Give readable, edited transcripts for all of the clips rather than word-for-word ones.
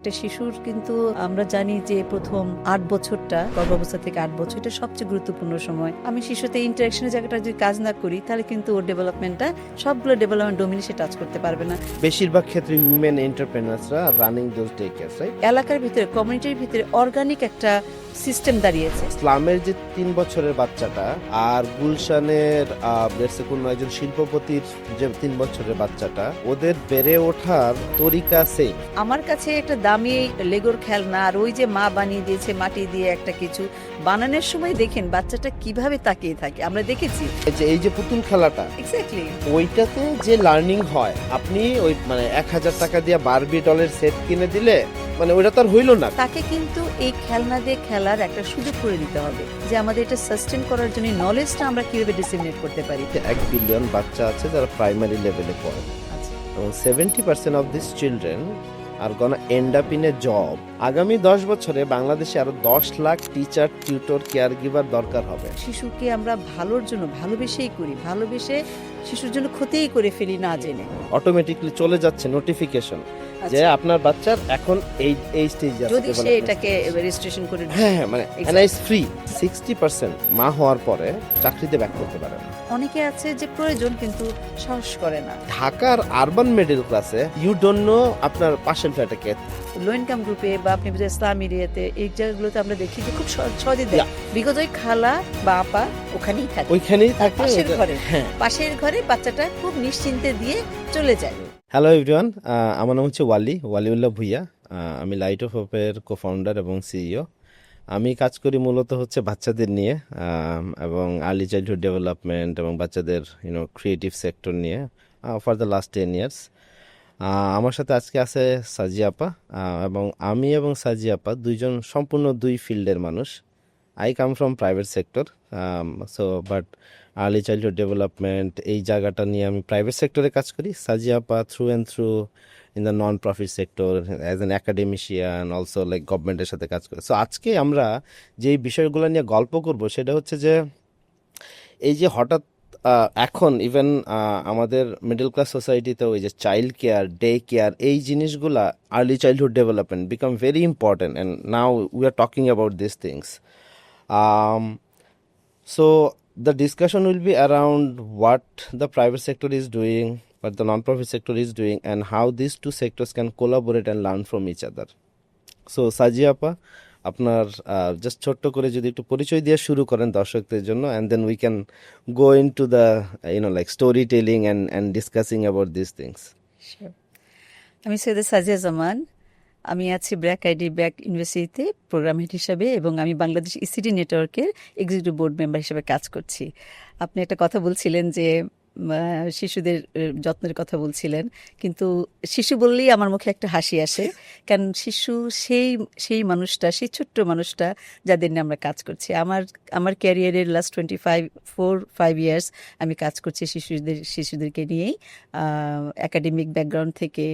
একটা শিশুর কিন্তু আমরা জানি যে প্রথম ৮ বছরটা গর্ভাবস্থা থেকে ৮ বছর এটা সবচেয়ে গুরুত্বপূর্ণ সময়। আমি শিশুতে ইন্টারাকশনের জায়গাটা যদি কাজ না করি তাহলে কিন্তু ওর ডেভেলপমেন্টটা সবগুলো ডেভেলপমেন্ট ডোমেইনে সে টাচ করতে পারবে না। বেশিরভাগ ক্ষেত্রে উইমেন এন্টারপ্রেনার্সরা running those day cares, right? এলাকার ভিতরে কমিউনিটির ভিতরে অর্গানিক একটা সিস্টেম দাঁড়িয়েছে। ইসলামের যে ৩ বছরের বাচ্চাটা আর গুলশানের কোনো একজন শিল্পপতির যে ৩ বছরের বাচ্চাটা, ওদের বেড়ে ওঠার তরিকা সেম। আমার কাছে একটা দামি লেগোর খেলনা আর ওই যে মা বানিয়ে দিয়েছে মাটি দিয়ে একটা কিছু বানানোর সময় দেখেন বাচ্চাটা কিভাবে তাকিয়ে থাকে, আমরা দেখেছি। এই যে পুতুল খেলাটা, এক্স্যাক্টলি ওইটাতে যে লার্নিং হয়, আপনি ওই ১,০০০ টাকা দিয়ে বারবি ডলের সেট কিনে দিলে ওইটা তো আর হইল না। তাকে কিন্তু এই খেলনা দিয়ে খেলার একটা সুযোগ করে দিতে হবে যে আমাদের এটা সাস্টেন করার জন্য নলেজটা আমরা কিভাবে ডিসেমিনেট করতে পারি। ১ বিলিয়ন বাচ্চা আছে যারা প্রাইমারি লেভেলে পড়ে এবং 70% of this children are gonna end up in a job. আগামী 10 বছরে বাংলাদেশে আরো 10 lakh teacher, tutor, caregiver দরকার হবে। শিশুকে আমরা ভালোর জন্য ভালোবেসেই করি, ভালোবেসে শিশুর জন্য ক্ষতিই করে ফেলি না জেনে। অটোমেটিকলি চলে যাচ্ছে নোটিফিকেশন যে আপনার বাচ্চার এখন এই স্টেজে আছে, যদি সে এটাকে রেজিস্ট্রেশন করে হ্যাঁ মানে ইজ ফ্রি। 60% মা হওয়ার পরে চাকরিতে ব্যাক করতে পারে না। অনেকে আছে যে প্রয়োজন কিন্তু সাহস করে না। ঢাকার আরবান মিডল ক্লাসে ইউ ডোন্ট নো আপনার পাশের ফ্ল্যাটে কে। লো ইনকাম গ্রুপে বা আপনি ইসলাম এরিয়াতে এই জায়গাগুলোতে আমরা দেখি যে খুব সহজে দেয়, বিকজ ওই খালা বা আপা ওখানেই থাকে, ওইখানেই থাকে পাশের ঘরে। হ্যাঁ, পাশের ঘরে বাচ্চাটা খুব নিশ্চিন্তে দিয়ে চলে যায়। হ্যালো এভরিওয়ান, আমার নাম হচ্ছে ওয়ালিউল্লাহ ভুইয়া। আমি লাইট অফ হোপের কো-ফাউন্ডার এবং সিইও। আমি কাজ করি মূলত হচ্ছে বাচ্চাদের নিয়ে এবং আর্লি চাইল্ডহুড ডেভেলপমেন্ট এবং বাচ্চাদের ক্রিয়েটিভ সেক্টর নিয়ে ফর দ্য লাস্ট 10 ইয়ার্স। আমার সাথে আজকে আছে সাজিয়া আপা, এবং আমি এবং সাজিয়া আপা দুইজন সম্পূর্ণ দুই ফিল্ডের মানুষ। I came from private sector, so but early childhood development এই জায়গাটা নিয়ে আমি প্রাইভেট সেক্টরে কাজ করি। সাজিয়া আপা through and through in the non profit sector as an academician, also like গভর্নমেন্টের সাথে কাজ করি। সো আজকে আমরা যেই বিষয়গুলো নিয়ে গল্প করব সেটা হচ্ছে যে এই যে হঠাৎ এখন ইভেন আমাদের মিডল ক্লাস সোসাইটিতে ওই যে চাইল্ড কেয়ার, ডে কেয়ার, এই জিনিসগুলা early childhood development become very important and now we are talking about this things. So the discussion will be around what the private sector is doing, what the non-profit sector is doing, and how these two sectors can collaborate and learn from each other. So সাজিয়া আপা, আপনার just ছোট্ট করে যদি একটু পরিচয় দিয়ে শুরু করেন দর্শকদের জন্য, and then we can go into the like storytelling and discussing about these things. Sure. আমি সৈয়দা সাজিয়া জামান। আমি আছি ব্র্যাক আইডি ব্র্যাক ইউনিভার্সিটিতে প্রোগ্রাম হেড হিসাবে এবং আমি বাংলাদেশ ইসিডি নেটওয়ার্কের এক্সিকিউটিভ বোর্ড মেম্বার হিসেবে কাজ করছি। আপনি একটা কথা বলছিলেন যে শিশুদের যত্নের কথা বলছিলেন, কিন্তু শিশু বললেই আমার মুখে একটা হাসি আসে, কারণ শিশু সেই মানুষটা, সেই ছোট্ট মানুষটা যাদের নিয়ে আমরা কাজ করছি। আমার ক্যারিয়ারের লাস্ট 5 ইয়ার্স আমি কাজ করছি শিশুদেরকে নিয়েই, একাডেমিক ব্যাকগ্রাউন্ড থেকে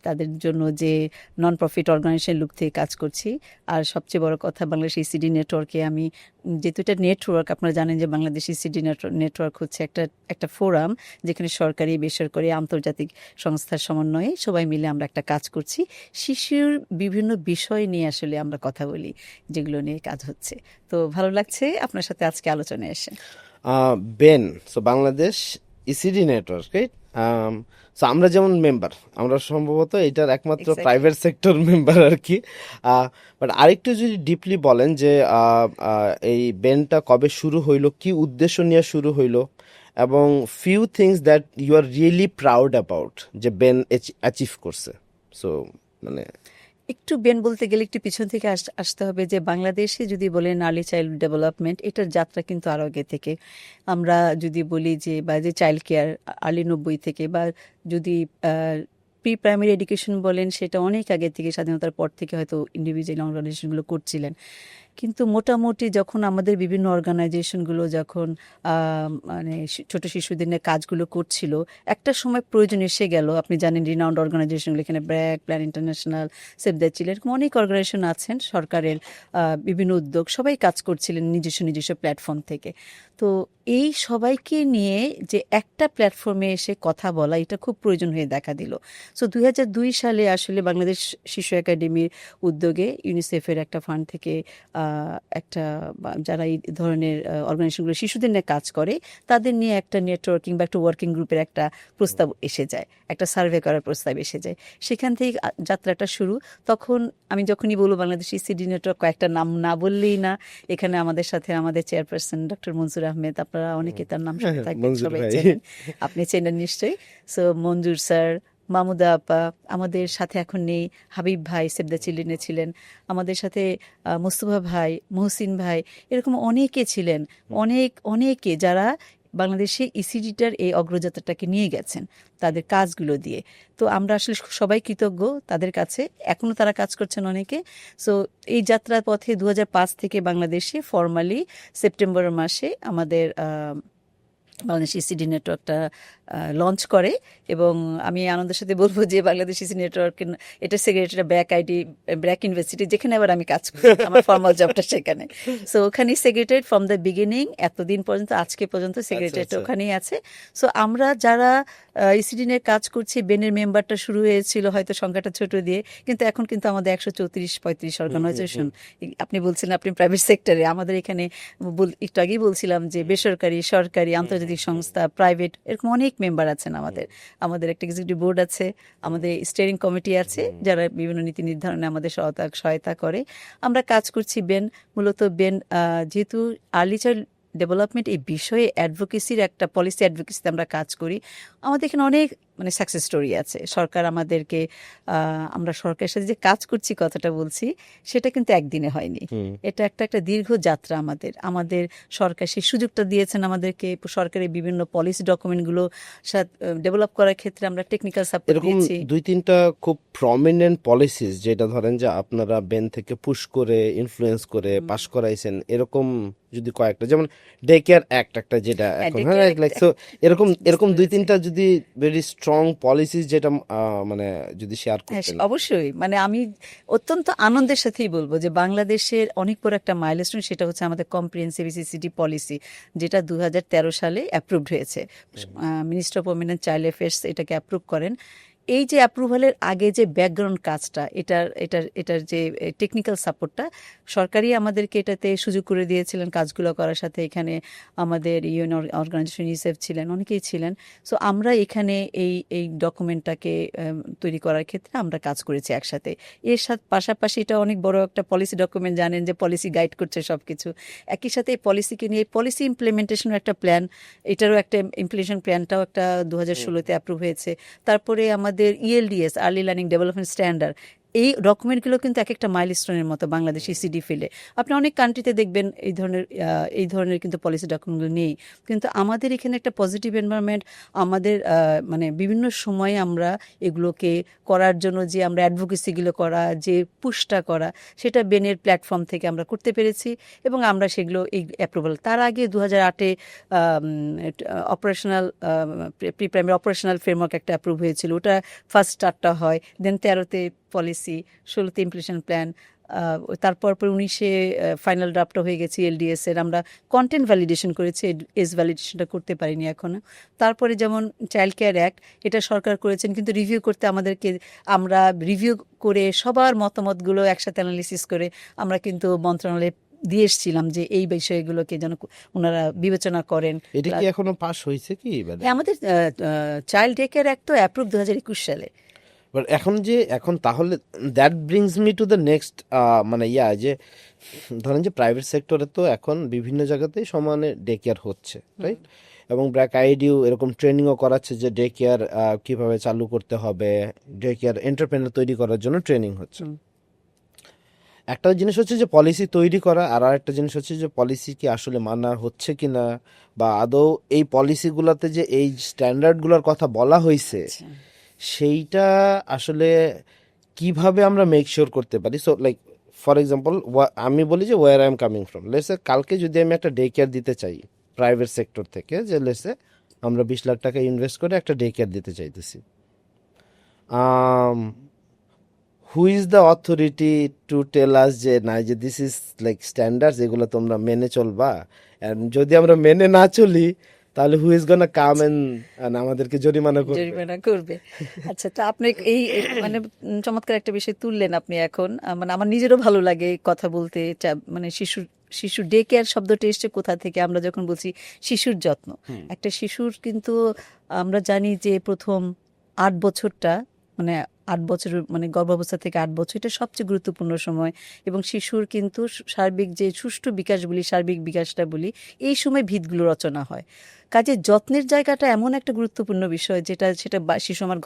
তাদের জন্য যে নন প্রফিট অর্গানাইজেশন লুক থেকে কাজ করছি। আর সবচেয়ে বড় কথা বাংলাদেশ ইসিডি নেটওয়ার্কে আমি, যেহেতু এটা নেটওয়ার্ক, আপনারা জানেন যে বাংলাদেশ ইসিডি নেটওয়ার্ক হচ্ছে একটা ফোরাম যেখানে সরকারি, বেসরকারি, আন্তর্জাতিক সংস্থার সমন্বয়ে সবাই মিলে আমরা একটা কাজ করছি। শিশুর বিভিন্ন বিষয় নিয়ে আসলে আমরা কথা বলি, যেগুলো নিয়ে কাজ হচ্ছে। তো ভালো লাগছে আপনার সাথে আজকে আলোচনায় এসে। Ben, so Bangladesh ECD network, right? So আমরা যেমন মেম্বার, আমরা সম্ভবত এটার একমাত্র প্রাইভেট সেক্টর মেম্বার আর কি। বাট আরেকটু যদি ডিপলি বলেন যে এই বেনটা কবে শুরু হইলো, কি উদ্দেশ্য নিয়ে শুরু হইলো, এবং few things that you are really proud about যে বেন অ্যাচিভ করছে। সো একটু বেন বলতে গেলে একটু পিছন থেকে আসতে হবে যে বাংলাদেশে যদি বলেন আর্লি চাইল্ড ডেভেলপমেন্ট, এটার যাত্রা কিন্তু আরও আগে থেকে। আমরা যদি বলি যে চাইল্ড কেয়ার আর্লি 90 থেকে, বা যদি প্রি প্রাইমারি এডুকেশন বলেন সেটা অনেক আগে থেকে, স্বাধীনতার পর থেকে হয়তো ইন্ডিভিজুয়াল অর্গানাইজেশনগুলো করছিলেন। কিন্তু মোটামুটি যখন আমাদের বিভিন্ন অর্গানাইজেশনগুলো যখন মানে ছোট শিশুদের নিয়ে কাজগুলো করছিল, একটা সময় প্রয়োজন এসে গেল। আপনি জানেন রিনাউন্ড অর্গানাইজেশনগুলো এখানে BRAC, plan international, save the children, এরকম অনেক অর্গানাইজেশন আছেন, সরকারের বিভিন্ন উদ্যোগ, সবাই কাজ করছিলেন নিজস্ব নিজস্ব প্ল্যাটফর্ম থেকে। তো এই সবাইকে নিয়ে যে একটা প্ল্যাটফর্মে এসে কথা বলা, এটা খুব প্রয়োজন হয়ে দেখা দিল। সো 2002 সালে আসলে বাংলাদেশ শিশু একাডেমির উদ্যোগে ইউনিসেফের একটা ফান্ড থেকে একটা যারা এই ধরনের অর্গানাইজেশনগুলো শিশুদের নিয়ে কাজ করে তাদের নিয়ে একটা নেটওয়ার্কিং বা একটা ওয়ার্কিং গ্রুপের একটা প্রস্তাব এসে যায়, একটা সার্ভে করার প্রস্তাব এসে যায়। সেখান থেকে যাত্রাটা শুরু। তখন আমি যখনই বলবো বাংলাদেশ ইসিডি নেটওয়ার্ক, কয়েকটা নাম না বললেই না। এখানে আমাদের সাথে আমাদের চেয়ারপারসন ডক্টর মনজুর আহমেদ, আপনারা অনেকে তার নাম শুনে থাকবেন, মঞ্জুর সবাই ভাই। চেনেন, আপনি চেনেন নিশ্চয়ই। সো মঞ্জুর স্যার, মামুদা আপা আমাদের সাথে এখন নেই, হাবিব ভাই সেভ দ্য চিলড্রেনে ছিলেন আমাদের সাথে, মোস্তফা ভাই, মহসিন ভাই, এরকম অনেকে ছিলেন, অনেকে যারা বাংলাদেশে ইসিডিটার এই অগ্রযাত্রাটাকে নিয়ে গেছেন তাদের কাজগুলো দিয়ে। তো আমরা আসলে সবাই কৃতজ্ঞ তাদের কাছে, এখনও তারা কাজ করছেন অনেকে। সো এই যাত্রার পথে 2005 থেকে বাংলাদেশে ফর্মালি সেপ্টেম্বর মাসে আমাদের বাংলাদেশ ইসিডি নেটওয়ার্কটা লঞ্চ করে। এবং আমি আনন্দের সাথে বলবো যে বাংলাদেশ ইসিডি নেটওয়ার্ক, এটা সেক্রেটারি ব্র্যাক ইউনিভার্সিটি, যেখানে আবার আমি কাজ করি, আমার ফর্মাল জবটা সেখানে। সো ওখানেই সেক্রেটারি ফ্রম দ্য বিগিনিং, এতদিন পর্যন্ত, আজকে পর্যন্ত সেক্রেটারিটা ওখানেই আছে। সো আমরা যারা ইসিডি নিয়ে কাজ করছি, বেনের মেম্বারটা শুরু হয়েছিল হয়তো সংখ্যাটা ছোট দিয়ে, কিন্তু এখন কিন্তু আমাদের 134-35 অর্গানাইজেশন। আপনি বলছিলেন আপনি প্রাইভেট সেক্টরে, আমাদের এখানে একটু আগেই বলছিলাম যে বেসরকারি, সরকারি, আন্তর্জাতিক সংস্থা, প্রাইভেট, এরকম অনেক মেম্বার আছেন আমাদের একটা এক্সিকিউটিভ বোর্ড আছে, আমাদের স্টিয়ারিং কমিটি আছে যারা বিভিন্ন নীতি নির্ধারণে আমাদের সহায়তা করে। আমরা কাজ করছি মূলত যেহেতু আর্লি চাইল্ড ডেভেলপমেন্ট এই বিষয়ে অ্যাডভোকেসির একটা পলিসি অ্যাডভোকেসিতে আমরা কাজ করি। আমাদের এখানে অনেক সাকসেস স্টোরি আছে। সরকার আমাদেরকে, আমরা সরকারের সাথে যে কাজ করছি, কথাটা বলছি, সেটা কিন্তু একদিনে হয়নি। এটা একটা দীর্ঘ যাত্রা। আমাদের সরকার সেই সুযোগটা দিয়েছেন আমাদেরকে, সরকারের বিভিন্ন পলিসি ডকুমেন্টগুলো ডেভেলপ করার ক্ষেত্রে আমরা টেকনিক্যাল সাপোর্ট দিয়েছি। এরকম 2-3টা খুব প্রমিনেন্ট পলিসিস যেটা ধরেন যে আপনারা বেন থেকে পুশ করে ইনফ্লুয়েন্স করে পাশ করাইছেন, এরকম যদি কয়েকটা, যেমন ডে কেয়ার অ্যাক্ট একটা, যেটা এখন এরকম 2-3টা যদি ভেরি স্ট্রং পলিসিস যেটা যদি শেয়ার করতেন। অবশ্যই, আমি অত্যন্ত আনন্দের সাথেই বলবো যে বাংলাদেশের অনেক বড় একটা মাইলস্টোন, সেটা হচ্ছে আমাদের কম্প্রিহেনসিভ ইসিডি পলিসি, যেটা 2013 সালে অ্যাপ্রুভড হয়েছে। Minister of women and child affairs এটাকে অ্যাপ্রুভ করেন। এই যে অ্যাপ্রুভালের আগে যে ব্যাকগ্রাউন্ড কাজটা, এটার যে টেকনিক্যাল সাপোর্টটা সরকারই আমাদেরকে এটাতে সুযোগ করে দিয়েছিলেন কাজগুলো করার। সাথে এখানে আমাদের ইউএন অর্গানাইজেশন ইউনিসেফ ছিলেন, অনেকেই ছিলেন। সো আমরা এখানে এই ডকুমেন্টটাকে তৈরি করার ক্ষেত্রে আমরা কাজ করেছি একসাথে। এর সাথে পাশাপাশি এটা অনেক বড় একটা পলিসি ডকুমেন্ট, জানেন যে পলিসি গাইড করছে সব কিছু। একই সাথে এই পলিসিকে নিয়ে পলিসি ইমপ্লিমেন্টেশনের একটা প্ল্যান, এটারও একটা ইমপ্লিমেন্টেশন প্ল্যানটাও একটা 2016-তে অ্যাপ্রুভ হয়েছে। তারপরে আমাদের ইএলডিএস, আর্লি লার্নিং ডেভেলপমেন্ট স্ট্যান্ডার্ড, এই ডকুমেন্টগুলো কিন্তু এক একটা মাইলস্টোনের মতো বাংলাদেশ ইসিডি ফিল্ডে। আপনি অনেক কান্ট্রিতে দেখবেন এই ধরনের কিন্তু পলিসি ডকুমেন্টগুলো নেই, কিন্তু আমাদের এখানে একটা পজিটিভ এনভায়রনমেন্ট। আমাদের বিভিন্ন সময়ে আমরা এগুলোকে করার জন্য যে আমরা অ্যাডভোকেসিগুলো করা, যে পুশটা করা, সেটা বেনের প্ল্যাটফর্ম থেকে আমরা করতে পেরেছি। এবং আমরা সেগুলো এই অ্যাপ্রুভাল, তার আগে 2008-এ operational pre primary operational framework একটা অ্যাপ্রুভ হয়েছিল, ওটা ফার্স্ট স্টার্টটা হয়। দেন 13-তে পলিসি, 16-তে ইমপ্লিমেন্টেশন প্ল্যান, তারপর 19-এ ফাইনাল ড্রাফটটা হয়ে গেছে এলডিএস এর। আমরা কন্টেন্ট ভ্যালিডেশন করেছি, এজ ভ্যালিডেশনটা করতে পারিনি এখনো। তারপরে যেমন চাইল্ড কেয়ার অ্যাক্ট, এটা সরকার করেছেন, কিন্তু রিভিউ করতে আমরা রিভিউ করে সবার মতামতগুলো একসাথে অ্যানালিসিস করে আমরা কিন্তু মন্ত্রণালয়ে দিয়ে এসেছিলাম যে এই বিষয়গুলোকে যেন ওনারা বিবেচনা করেন। এটা কি এখনো পাস হয়েছে কি? আমাদের চাইল্ড ডে কেয়ার অ্যাক্ট তো অ্যাপ্রুভ 2021 সালে। এখন তাহলে that brings me to the next, যে ধরেন যে প্রাইভেট সেক্টরে তো এখন বিভিন্ন জায়গাতেই সমানে ডে কেয়ার হচ্ছে, রাইট? এবং ব্র্যাক আইডিও এরকম ট্রেনিংও করাচ্ছে যে ডে কেয়ার কিভাবে চালু করতে হবে, ডে কেয়ার এন্টারপ্রেনার তৈরি করার জন্য ট্রেনিং হচ্ছে। একটা জিনিস হচ্ছে যে পলিসি তৈরি করা, আর আরেকটা জিনিস হচ্ছে যে পলিসি কি আসলে মানা হচ্ছে কিনা, বা আদৌ এই পলিসিগুলোতে যে এই স্ট্যান্ডার্ডগুলোর কথা বলা হয়েছে সেইটা আসলে কিভাবে আমরা মেক শিওর করতে পারি। সো ফর এক্সাম্পল আমি বলি যে where I am coming from, let's say কালকে যদি আমি একটা ডে কেয়ার দিতে চাই প্রাইভেট সেক্টর থেকে, যে লেটসে আমরা 20 লাখ টাকা ইনভেস্ট করে একটা ডে কেয়ার দিতে চাইতেছি, who is the authority to tell us যে না, যে দিস ইজ লাইক স্ট্যান্ডার্ডস, এগুলো তোমরা মেনে চলবা, অ্যান্ড যদি আমরা মেনে না চলি তাহলে who is gonna come and আমাদেরকে জরিমানা করবে? জরিমানা করবে। আচ্ছা, তো আপনি মানে চমৎকার একটা বিষয় তুললেন আপনি এখন। মানে আমার নিজেরও ভালো লাগে এই কথা বলতে। মানে শিশু ডে কেয়ার শব্দটা এসছে কোথা থেকে? আমরা যখন বলছি শিশুর যত্ন, একটা শিশুর কিন্তু আমরা জানি যে প্রথম 8 বছরটা, মানে 8 বছর, মানে গর্ভাবস্থা থেকে 8 বছর, এটা সবচেয়ে গুরুত্বপূর্ণ সময়। এবং শিশুর কিন্তু সার্বিক যে সুষ্ঠু বিকাশ বলি, সার্বিক বিকাশটা বলি, এই সময় ভিতগুলো রচনা হয়। কাজে যত্নের জায়গাটা এমন একটা গুরুত্বপূর্ণ বিষয়, যেটা সেটা শিশু আমার